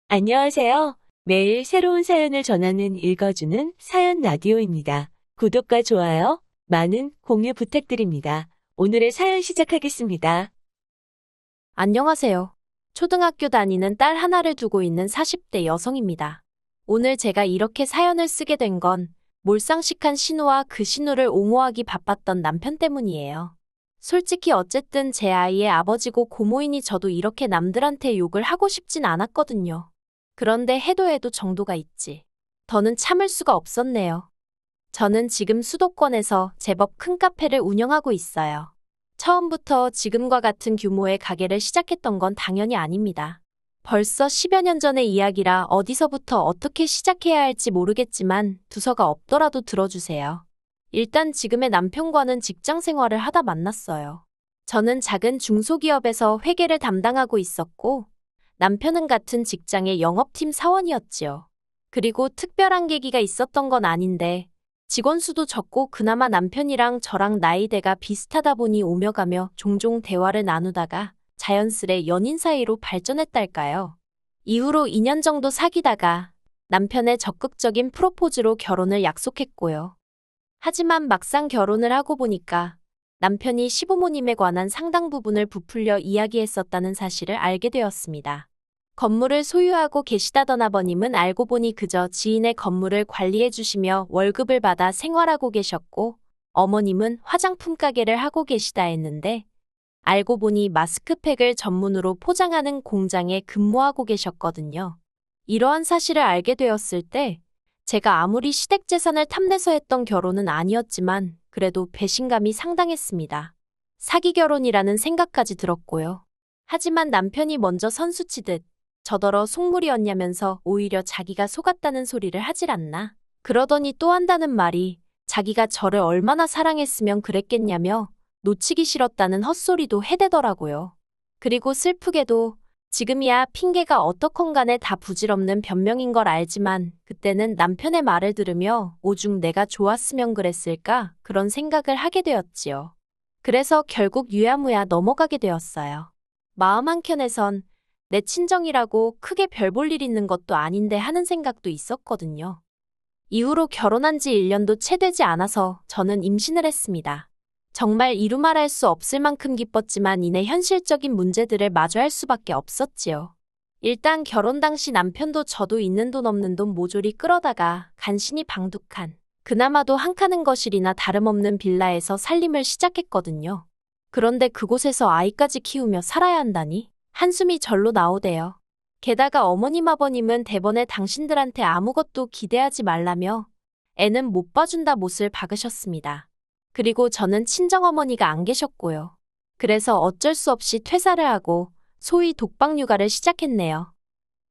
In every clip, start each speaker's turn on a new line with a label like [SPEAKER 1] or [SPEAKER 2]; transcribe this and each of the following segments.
[SPEAKER 1] 안녕하세요. 매일 새로운 사연을 전하는 읽어주는 사연 라디오입니다. 구독과 좋아요, 많은 공유 부탁드립니다. 오늘의 사연 시작하겠습니다.
[SPEAKER 2] 안녕하세요. 초등학교 다니는 딸 하나를 두고 있는 40대 여성입니다. 오늘 제가 이렇게 사연을 쓰게 된 건 몰상식한 신우와 그 신우를 옹호하기 바빴던 남편 때문이에요. 솔직히 어쨌든 제 아이의 아버지고 고모이니 저도 이렇게 남들한테 욕을 하고 싶진 않았거든요. 그런데 해도 정도가 있지. 더는 참을 수가 없었네요. 저는 지금 수도권에서 제법 큰 카페를 운영하고 있어요. 처음부터 지금과 같은 규모의 가게를 시작했던 건 당연히 아닙니다. 벌써 10여 년 전의 이야기라 어디서부터 어떻게 시작해야 할지 모르겠지만 두서가 없더라도 들어주세요. 일단 지금의 남편과는 직장 생활을 하다 만났어요. 저는 작은 중소기업에서 회계를 담당하고 있었고 남편은 같은 직장의 영업팀 사원이었지요. 그리고 특별한 계기가 있었던 건 아닌데 직원 수도 적고 그나마 남편이랑 저랑 나이대가 비슷하다 보니 오며 가며 종종 대화를 나누다가 자연스레 연인 사이로 발전했달까요. 이후로 2년 정도 사귀다가 남편의 적극적인 프로포즈로 결혼을 약속했고요. 하지만 막상 결혼을 하고 보니까 남편이 시부모님에 관한 상당 부분을 부풀려 이야기했었다는 사실을 알게 되었습니다. 건물을 소유하고 계시다던 아버님은 알고 보니 그저 지인의 건물을 관리해 주시며 월급을 받아 생활하고 계셨고 어머님은 화장품 가게를 하고 계시다 했는데 알고 보니 마스크팩을 전문으로 포장하는 공장에 근무하고 계셨거든요. 이러한 사실을 알게 되었을 때 제가 아무리 시댁 재산을 탐내서 했던 결혼은 아니었지만 그래도 배신감이 상당했습니다. 사기 결혼이라는 생각까지 들었고요. 하지만 남편이 먼저 선수치듯 저더러 속물이었냐면서 오히려 자기가 속았다는 소리를 하질 않나. 그러더니 또 한다는 말이 자기가 저를 얼마나 사랑했으면 그랬겠냐며 놓치기 싫었다는 헛소리도 해대더라고요. 그리고 슬프게도 지금이야 핑계가 어떻건 간에 다 부질없는 변명인 걸 알지만 그때는 남편의 말을 들으며 오죽 내가 좋았으면 그랬을까 그런 생각을 하게 되었지요. 그래서 결국 유야무야 넘어가게 되었어요. 마음 한켠에선 내 친정이라고 크게 별 볼 일 있는 것도 아닌데 하는 생각도 있었거든요. 이후로 결혼한 지 1년도 채 되지 않아서 저는 임신을 했습니다. 정말 이루 말할 수 없을 만큼 기뻤지만 이내 현실적인 문제들을 마주할 수밖에 없었지요. 일단 결혼 당시 남편도 저도 있는 돈 없는 돈 모조리 끌어다가 간신히 방둑한 그나마도 한 칸은 거실이나 다름없는 빌라에서 살림을 시작했거든요. 그런데 그곳에서 아이까지 키우며 살아야 한다니? 한숨이 절로 나오대요. 게다가 어머님 아버님은 대번에 당신들한테 아무것도 기대하지 말라며 애는 못 봐준다 못을 박으셨습니다. 그리고 저는 친정어머니가 안 계셨고요. 그래서 어쩔 수 없이 퇴사를 하고 소위 독박 육아를 시작했네요.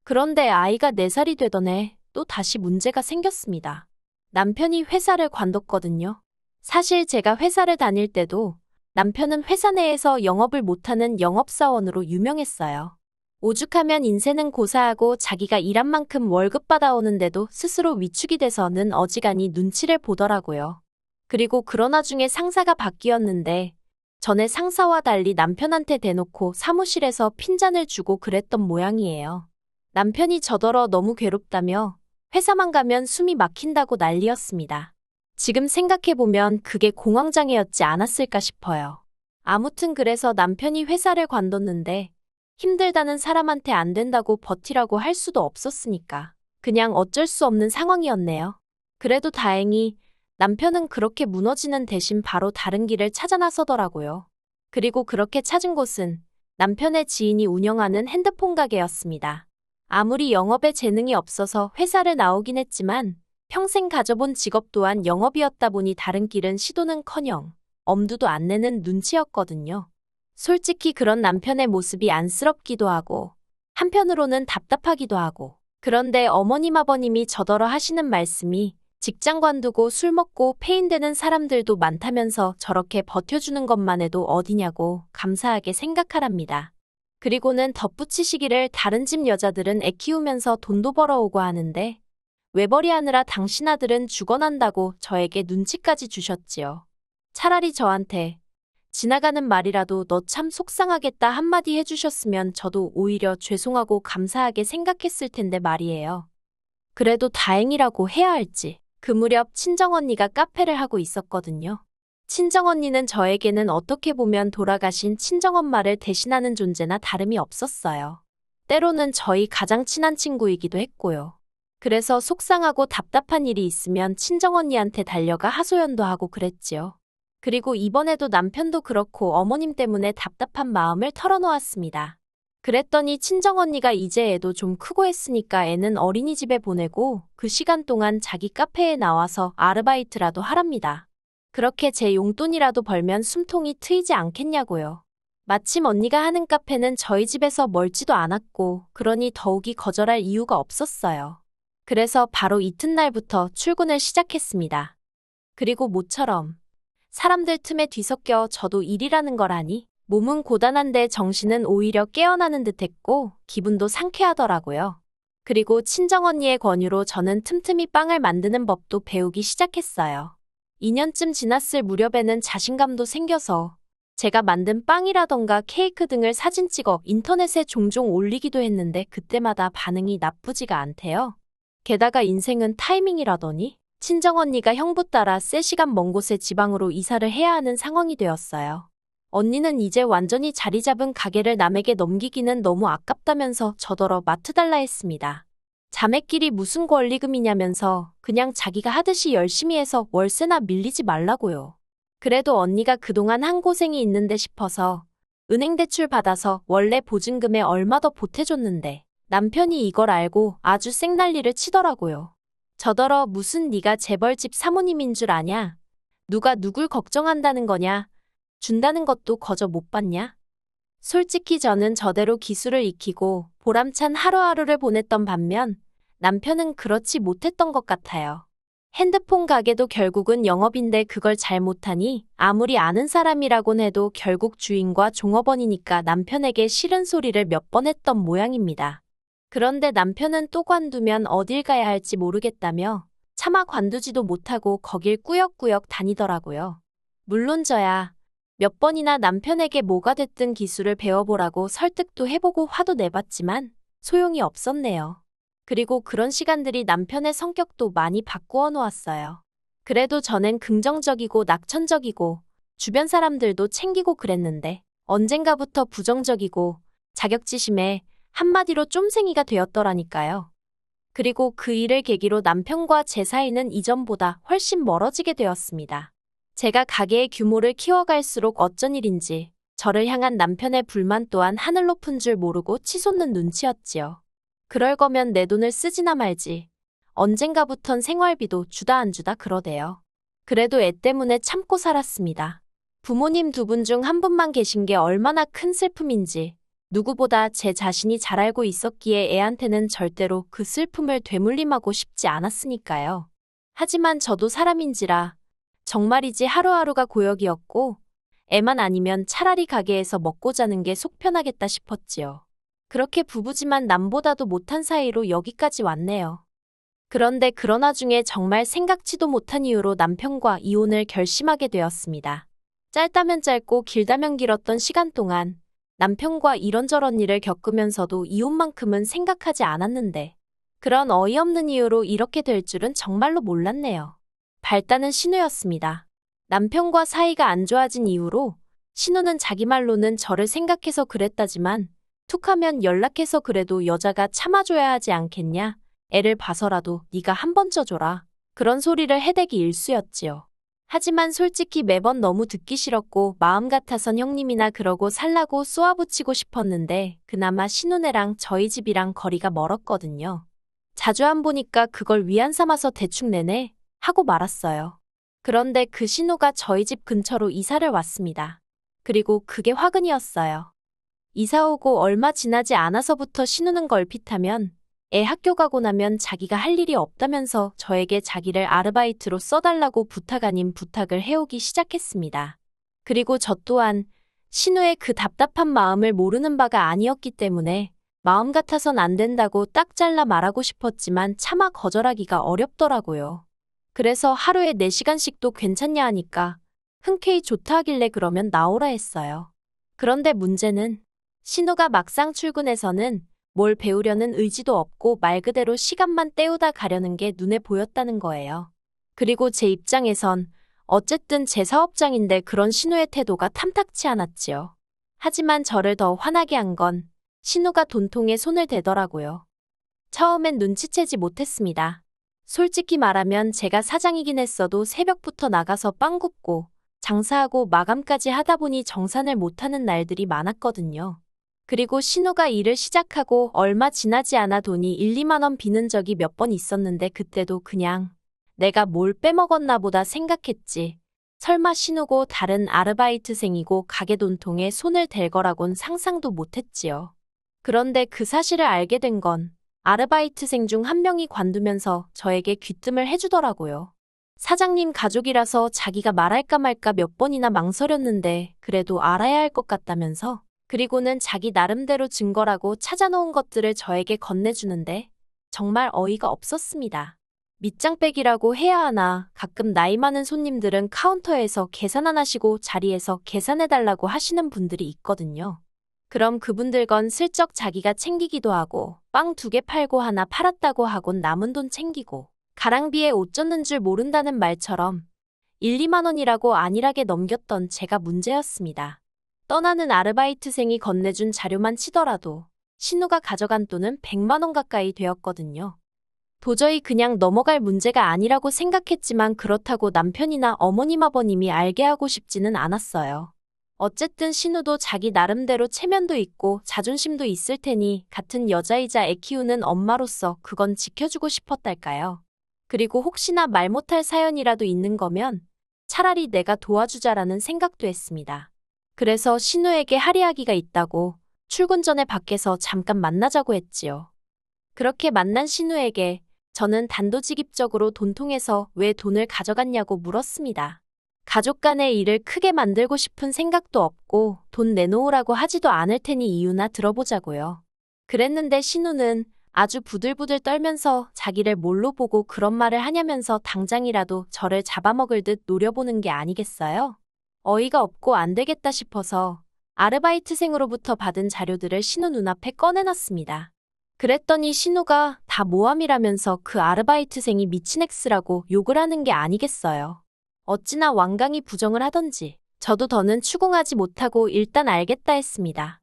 [SPEAKER 2] 그런데 아이가 4살이 되던 해 또 다시 문제가 생겼습니다. 남편이 회사를 관뒀거든요. 사실 제가 회사를 다닐 때도 남편은 회사 내에서 영업을 못하는 영업사원으로 유명했어요. 오죽하면 인세는 고사하고 자기가 일한 만큼 월급 받아오는데도 스스로 위축이 돼서는 어지간히 눈치를 보더라고요. 그리고 그런 와중에 상사가 바뀌었는데 전에 상사와 달리 남편한테 대놓고 사무실에서 핀잔을 주고 그랬던 모양이에요. 남편이 저더러 너무 괴롭다며 회사만 가면 숨이 막힌다고 난리였습니다. 지금 생각해보면 그게 공황장애였지 않았을까 싶어요. 아무튼 그래서 남편이 회사를 관뒀는데 힘들다는 사람한테 안 된다고 버티라고 할 수도 없었으니까 그냥 어쩔 수 없는 상황이었네요. 그래도 다행히 남편은 그렇게 무너지는 대신 바로 다른 길을 찾아 나서더라고요. 그리고 그렇게 찾은 곳은 남편의 지인이 운영하는 핸드폰 가게였습니다. 아무리 영업에 재능이 없어서 회사를 나오긴 했지만 평생 가져본 직업 또한 영업이었다 보니 다른 길은 시도는커녕 엄두도 안 내는 눈치였거든요. 솔직히 그런 남편의 모습이 안쓰럽기도 하고 한편으로는 답답하기도 하고 그런데 어머님 아버님이 저더러 하시는 말씀이 직장 관두고 술 먹고 폐인되는 사람들도 많다면서 저렇게 버텨주는 것만 해도 어디냐고 감사하게 생각하랍니다. 그리고는 덧붙이시기를 다른 집 여자들은 애 키우면서 돈도 벌어오고 하는데 외벌이 하느라 당신 아들은 죽어난다고 저에게 눈치까지 주셨지요. 차라리 저한테 지나가는 말이라도 너 참 속상하겠다 한마디 해주셨으면 저도 오히려 죄송하고 감사하게 생각했을 텐데 말이에요. 그래도 다행이라고 해야 할지. 그 무렵 친정언니가 카페를 하고 있었거든요. 친정언니는 저에게는 어떻게 보면 돌아가신 친정엄마를 대신하는 존재나 다름이 없었어요. 때로는 저희 가장 친한 친구이기도 했고요. 그래서 속상하고 답답한 일이 있으면 친정언니한테 달려가 하소연도 하고 그랬지요. 그리고 이번에도 남편도 그렇고 어머님 때문에 답답한 마음을 털어놓았습니다. 그랬더니 친정언니가 이제 애도 좀 크고 했으니까 애는 어린이집에 보내고 그 시간 동안 자기 카페에 나와서 아르바이트라도 하랍니다. 그렇게 제 용돈이라도 벌면 숨통이 트이지 않겠냐고요. 마침 언니가 하는 카페는 저희 집에서 멀지도 않았고 그러니 더욱이 거절할 이유가 없었어요. 그래서 바로 이튿날부터 출근을 시작했습니다. 그리고 모처럼 사람들 틈에 뒤섞여 저도 일이라는 걸 아니 몸은 고단한데 정신은 오히려 깨어나는 듯했고 기분도 상쾌하더라고요. 그리고 친정언니의 권유로 저는 틈틈이 빵을 만드는 법도 배우기 시작했어요. 2년쯤 지났을 무렵에는 자신감도 생겨서 제가 만든 빵이라던가 케이크 등을 사진 찍어 인터넷에 종종 올리기도 했는데 그때마다 반응이 나쁘지가 않대요. 게다가 인생은 타이밍이라더니 친정언니가 형부 따라 3시간 먼 곳에 지방으로 이사를 해야 하는 상황이 되었어요. 언니는 이제 완전히 자리 잡은 가게를 남에게 넘기기는 너무 아깝다면서 저더러 맡아달라 했습니다. 자매끼리 무슨 권리금이냐면서 그냥 자기가 하듯이 열심히 해서 월세나 밀리지 말라고요. 그래도 언니가 그동안 한 고생이 있는데 싶어서 은행 대출 받아서 원래 보증금에 얼마 더 보태줬는데 남편이 이걸 알고 아주 생난리를 치더라고요. 저더러 무슨 네가 재벌집 사모님인 줄 아냐? 누가 누굴 걱정한다는 거냐? 준다는 것도 거저 못 받냐? 솔직히 저는 저대로 기술을 익히고 보람찬 하루하루를 보냈던 반면 남편은 그렇지 못했던 것 같아요. 핸드폰 가게도 결국은 영업인데 그걸 잘 못하니 아무리 아는 사람이라곤 해도 결국 주인과 종업원이니까 남편에게 싫은 소리를 몇 번 했던 모양입니다. 그런데 남편은 또 관두면 어딜 가야 할지 모르겠다며 차마 관두지도 못하고 거길 꾸역꾸역 다니더라고요. 물론 저야 몇 번이나 남편에게 뭐가 됐든 기술을 배워보라고 설득도 해보고 화도 내봤지만 소용이 없었네요. 그리고 그런 시간들이 남편의 성격도 많이 바꾸어 놓았어요. 그래도 저는 긍정적이고 낙천적이고 주변 사람들도 챙기고 그랬는데 언젠가부터 부정적이고 자격지심에 한마디로 쫌생이가 되었더라니까요. 그리고 그 일을 계기로 남편과 제 사이는 이전보다 훨씬 멀어지게 되었습니다. 제가 가게의 규모를 키워갈수록 어쩐 일인지 저를 향한 남편의 불만 또한 하늘 높은 줄 모르고 치솟는 눈치였지요. 그럴 거면 내 돈을 쓰지나 말지. 언젠가부턴 생활비도 주다 안 주다 그러대요. 그래도 애 때문에 참고 살았습니다. 부모님 2분 중 1분만 계신 게 얼마나 큰 슬픔인지 누구보다 제 자신이 잘 알고 있었기에 애한테는 절대로 그 슬픔을 되물림하고 싶지 않았으니까요. 하지만 저도 사람인지라 정말이지 하루하루가 고역이었고 애만 아니면 차라리 가게에서 먹고 자는 게 속 편하겠다 싶었지요. 그렇게 부부지만 남보다도 못한 사이로 여기까지 왔네요. 그런데 그런 와중에 정말 생각지도 못한 이유로 남편과 이혼을 결심하게 되었습니다. 짧다면 짧고 길다면 길었던 시간 동안 남편과 이런저런 일을 겪으면서도 이혼만큼은 생각하지 않았는데 그런 어이없는 이유로 이렇게 될 줄은 정말로 몰랐네요. 발단은 신우였습니다. 남편과 사이가 안 좋아진 이후로 신우는 자기 말로는 저를 생각해서 그랬다지만 툭하면 연락해서 그래도 여자가 참아줘야 하지 않겠냐? 애를 봐서라도 네가 한 번 쪄줘라. 그런 소리를 해대기 일쑤였지요. 하지만 솔직히 매번 너무 듣기 싫었고 마음 같아선 형님이나 그러고 살라고 쏘아붙이고 싶었는데 그나마 신우네랑 저희 집이랑 거리가 멀었거든요. 자주 안 보니까 그걸 위안 삼아서 대충 내내 하고 말았어요. 그런데 그 신우가 저희 집 근처로 이사를 왔습니다. 그리고 그게 화근이었어요. 이사 오고 얼마 지나지 않아서부터 신우는 걸핏하면 애 학교 가고 나면 자기가 할 일이 없다면서 저에게 자기를 아르바이트로 써달라고 부탁 아닌 부탁을 해오기 시작했습니다. 그리고 저 또한 신우의 그 답답한 마음을 모르는 바가 아니었기 때문에 마음 같아선 안 된다고 딱 잘라 말하고 싶었지만 차마 거절하기가 어렵더라고요. 그래서 하루에 4시간씩도 괜찮냐 하니까 흔쾌히 좋다 하길래 그러면 나오라 했어요. 그런데 문제는 신우가 막상 출근해서는 뭘 배우려는 의지도 없고 말 그대로 시간만 때우다 가려는 게 눈에 보였다는 거예요. 그리고 제 입장에선 어쨌든 제 사업장인데 그런 신우의 태도가 탐탁치 않았지요. 하지만 저를 더 화나게 한 건 신우가 돈통에 손을 대더라고요. 처음엔 눈치채지 못했습니다. 솔직히 말하면 제가 사장이긴 했어도 새벽부터 나가서 빵 굽고 장사하고 마감까지 하다 보니 정산을 못하는 날들이 많았거든요. 그리고 신우가 일을 시작하고 얼마 지나지 않아 돈이 1, 2만 원 비는 적이 몇 번 있었는데 그때도 그냥 내가 뭘 빼먹었나 보다 생각했지. 설마 신우고 다른 아르바이트생이고 가게 돈통에 손을 댈 거라곤 상상도 못했지요. 그런데 그 사실을 알게 된 건 아르바이트생 중 한 명이 관두면서 저에게 귀뜸을 해주더라고요. 사장님 가족이라서 자기가 말할까 말까 몇 번이나 망설였는데 그래도 알아야 할 것 같다면서 그리고는 자기 나름대로 증거라고 찾아놓은 것들을 저에게 건네주는데 정말 어이가 없었습니다. 밑장빼기라고 해야 하나 가끔 나이 많은 손님들은 카운터에서 계산 안 하시고 자리에서 계산해달라고 하시는 분들이 있거든요. 그럼 그분들 건 슬쩍 자기가 챙기기도 하고 빵 2개 팔고 하나 팔았다고 하곤 남은 돈 챙기고 가랑비에 옷 젖는 줄 모른다는 말처럼 1, 2만 원이라고 안일하게 넘겼던 제가 문제였습니다. 떠나는 아르바이트생이 건네준 자료만 치더라도 신우가 가져간 돈은 100만 원 가까이 되었거든요. 도저히 그냥 넘어갈 문제가 아니라고 생각했지만 그렇다고 남편이나 어머님 아버님이 알게 하고 싶지는 않았어요. 어쨌든 신우도 자기 나름대로 체면도 있고 자존심도 있을 테니 같은 여자이자 애 키우는 엄마로서 그건 지켜주고 싶었달까요. 그리고 혹시나 말 못할 사연이라도 있는 거면 차라리 내가 도와주자라는 생각도 했습니다. 그래서 신우에게 할이야기가 있다고 출근 전에 밖에서 잠깐 만나자고 했지요. 그렇게 만난 신우에게 저는 단도직입적으로 돈통에서 왜 돈을 가져갔냐고 물었습니다. 가족 간의 일을 크게 만들고 싶은 생각도 없고 돈 내놓으라고 하지도 않을 테니 이유나 들어보자고요. 그랬는데 신우는 아주 부들부들 떨면서 자기를 뭘로 보고 그런 말을 하냐면서 당장이라도 저를 잡아먹을 듯 노려보는 게 아니겠어요? 어이가 없고 안 되겠다 싶어서 아르바이트생으로부터 받은 자료들을 신우 눈앞에 꺼내놨습니다. 그랬더니 신우가 다 모함이라면서 그 아르바이트생이 미친 X라고 욕을 하는 게 아니겠어요. 어찌나 완강히 부정을 하던지 저도 더는 추궁하지 못하고 일단 알겠다 했습니다.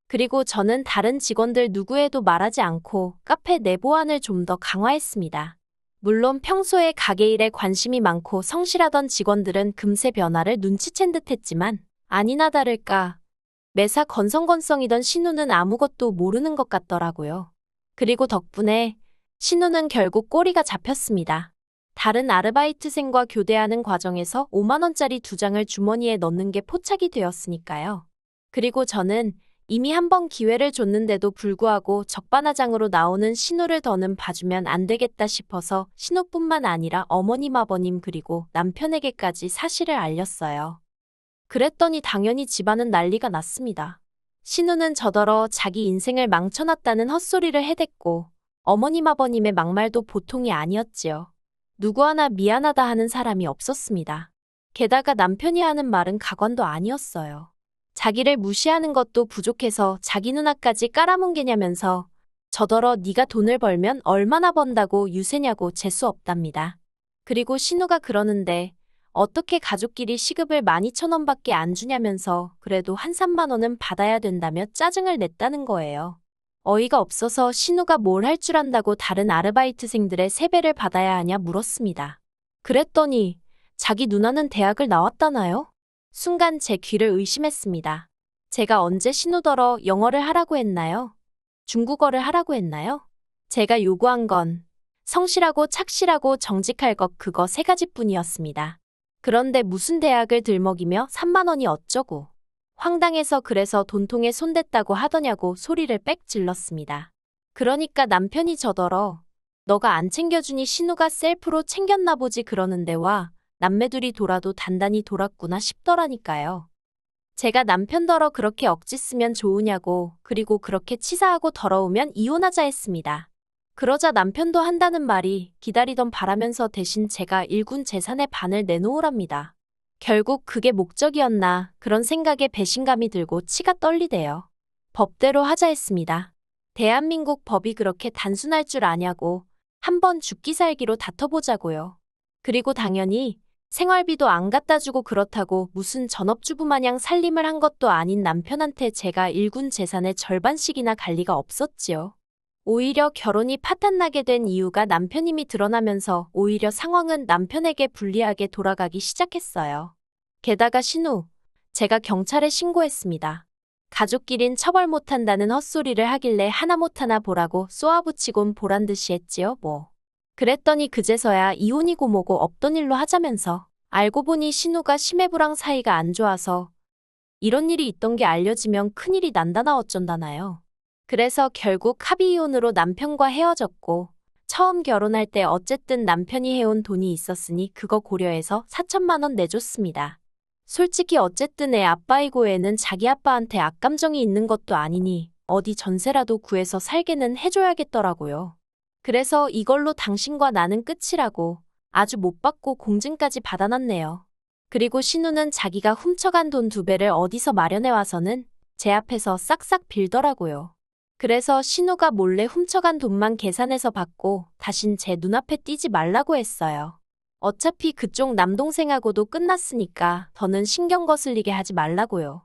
[SPEAKER 2] 그리고 저는 다른 직원들 누구에도 말하지 않고 카페 내 보안을 좀 더 강화했습니다. 물론 평소에 가게 일에 관심이 많고 성실하던 직원들은 금세 변화를 눈치챈 듯 했지만 아니나 다를까 매사 건성건성이던 신우는 아무것도 모르는 것 같더라고요. 그리고 덕분에 신우는 결국 꼬리가 잡혔습니다. 다른 아르바이트생과 교대하는 과정에서 5만 원짜리 2장을 주머니에 넣는 게 포착이 되었으니까요. 그리고 저는 이미 한 번 기회를 줬는데도 불구하고 적반하장으로 나오는 신우를 더는 봐주면 안 되겠다 싶어서 신우뿐만 아니라 어머님 아버님 그리고 남편에게까지 사실을 알렸어요. 그랬더니 당연히 집안은 난리가 났습니다. 신우는 저더러 자기 인생을 망쳐놨다는 헛소리를 해댔고 어머님 아버님의 막말도 보통이 아니었지요. 누구 하나 미안하다 하는 사람이 없었습니다. 게다가 남편이 하는 말은 가관도 아니었어요. 자기를 무시하는 것도 부족해서 자기 누나까지 깔아뭉개냐면서 저더러 네가 돈을 벌면 얼마나 번다고 유세냐고 재수 없답니다. 그리고 신우가 그러는데 어떻게 가족끼리 시급을 12,000원밖에 안 주냐면서 그래도 한 3만 원은 받아야 된다며 짜증을 냈다는 거예요. 어이가 없어서 신우가 뭘 할 줄 안다고 다른 아르바이트생들의 세배를 받아야 하냐 물었습니다. 그랬더니 자기 누나는 대학을 나왔다나요? 순간 제 귀를 의심했습니다. 제가 언제 신우더러 영어를 하라고 했나요? 중국어를 하라고 했나요? 제가 요구한 건 성실하고 착실하고 정직할 것 그거 3가지뿐이었습니다. 그런데 무슨 대학을 들먹이며 3만 원이 어쩌고 황당해서 그래서 돈통에 손댔다고 하더냐고 소리를 빽 질렀습니다. 그러니까 남편이 저더러 너가 안 챙겨주니 신우가 셀프로 챙겼나 보지 그러는데 와 남매둘이 돌아도 단단히 돌았구나 싶더라니까요. 제가 남편더러 그렇게 억지 쓰면 좋으냐고 그리고 그렇게 치사하고 더러우면 이혼하자 했습니다. 그러자 남편도 한다는 말이 기다리던 바라면서 대신 제가 일군 재산의 반을 내놓으랍니다. 결국 그게 목적이었나 그런 생각에 배신감이 들고 치가 떨리대요. 법대로 하자 했습니다. 대한민국 법이 그렇게 단순할 줄 아냐고 한번 죽기 살기로 다퉈보자고요. 그리고 당연히 생활비도 안 갖다 주고 그렇다고 무슨 전업주부 마냥 살림을 한 것도 아닌 남편한테 제가 일군 재산의 절반씩이나 갈 리가 없었지요. 오히려 결혼이 파탄나게 된 이유가 남편임이 드러나면서 오히려 상황은 남편에게 불리하게 돌아가기 시작했어요. 게다가 신우, 제가 경찰에 신고했습니다. 가족끼린 처벌 못한다는 헛소리를 하길래 하나 못하나 보라고 쏘아붙이곤 보란 듯이 했지요, 뭐. 그랬더니 그제서야 이혼이고 뭐고 없던 일로 하자면서 알고 보니 신우가 심해부랑 사이가 안 좋아서 이런 일이 있던 게 알려지면 큰일이 난다나 어쩐다나요. 그래서 결국 합의 이혼으로 남편과 헤어졌고 처음 결혼할 때 어쨌든 남편이 해온 돈이 있었으니 그거 고려해서 4천만 원 내줬습니다. 솔직히 어쨌든 애 아빠이고 애는 자기 아빠한테 악감정이 있는 것도 아니니 어디 전세라도 구해서 살게는 해줘야겠더라고요. 그래서 이걸로 당신과 나는 끝이라고 아주 못 받고 공증까지 받아놨네요. 그리고 신우는 자기가 훔쳐간 돈 2배를 어디서 마련해와서는 제 앞에서 싹싹 빌더라고요. 그래서 신우가 몰래 훔쳐간 돈만 계산해서 받고 다신 제 눈앞에 띄지 말라고 했어요. 어차피 그쪽 남동생하고도 끝났으니까 더는 신경 거슬리게 하지 말라고요.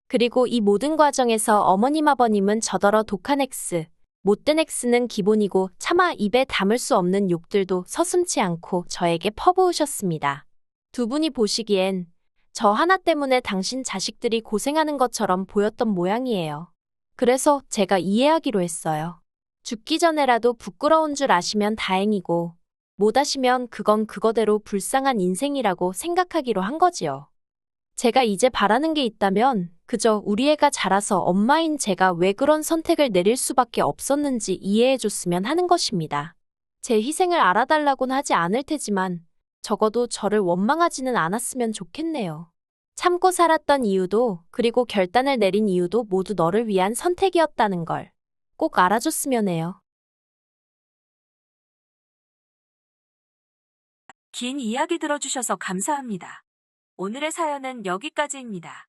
[SPEAKER 2] 그리고 이 모든 과정에서 어머님 아버님은 저더러 독한 X, 못된 X는 기본이고 차마 입에 담을 수 없는 욕들도 서슴지 않고 저에게 퍼부으셨습니다. 두 분이 보시기엔 저 하나 때문에 당신 자식들이 고생하는 것처럼 보였던 모양이에요. 그래서 제가 이해하기로 했어요. 죽기 전에라도 부끄러운 줄 아시면 다행이고 못 아시면 그건 그거대로 불쌍한 인생이라고 생각하기로 한 거지요. 제가 이제 바라는 게 있다면 그저 우리 애가 자라서 엄마인 제가 왜 그런 선택을 내릴 수밖에 없었는지 이해해줬으면 하는 것입니다. 제 희생을 알아달라고는 하지 않을 테지만 적어도 저를 원망하지는 않았으면 좋겠네요. 참고 살았던 이유도 그리고 결단을 내린 이유도 모두 너를 위한 선택이었다는 걸 꼭 알아줬으면 해요.
[SPEAKER 1] 긴 이야기 들어주셔서 감사합니다. 오늘의 사연은 여기까지입니다.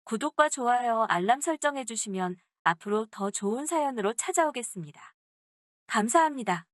[SPEAKER 1] 구독과 좋아요, 알람 설정해주시면 앞으로 더 좋은 사연으로 찾아오겠습니다. 감사합니다.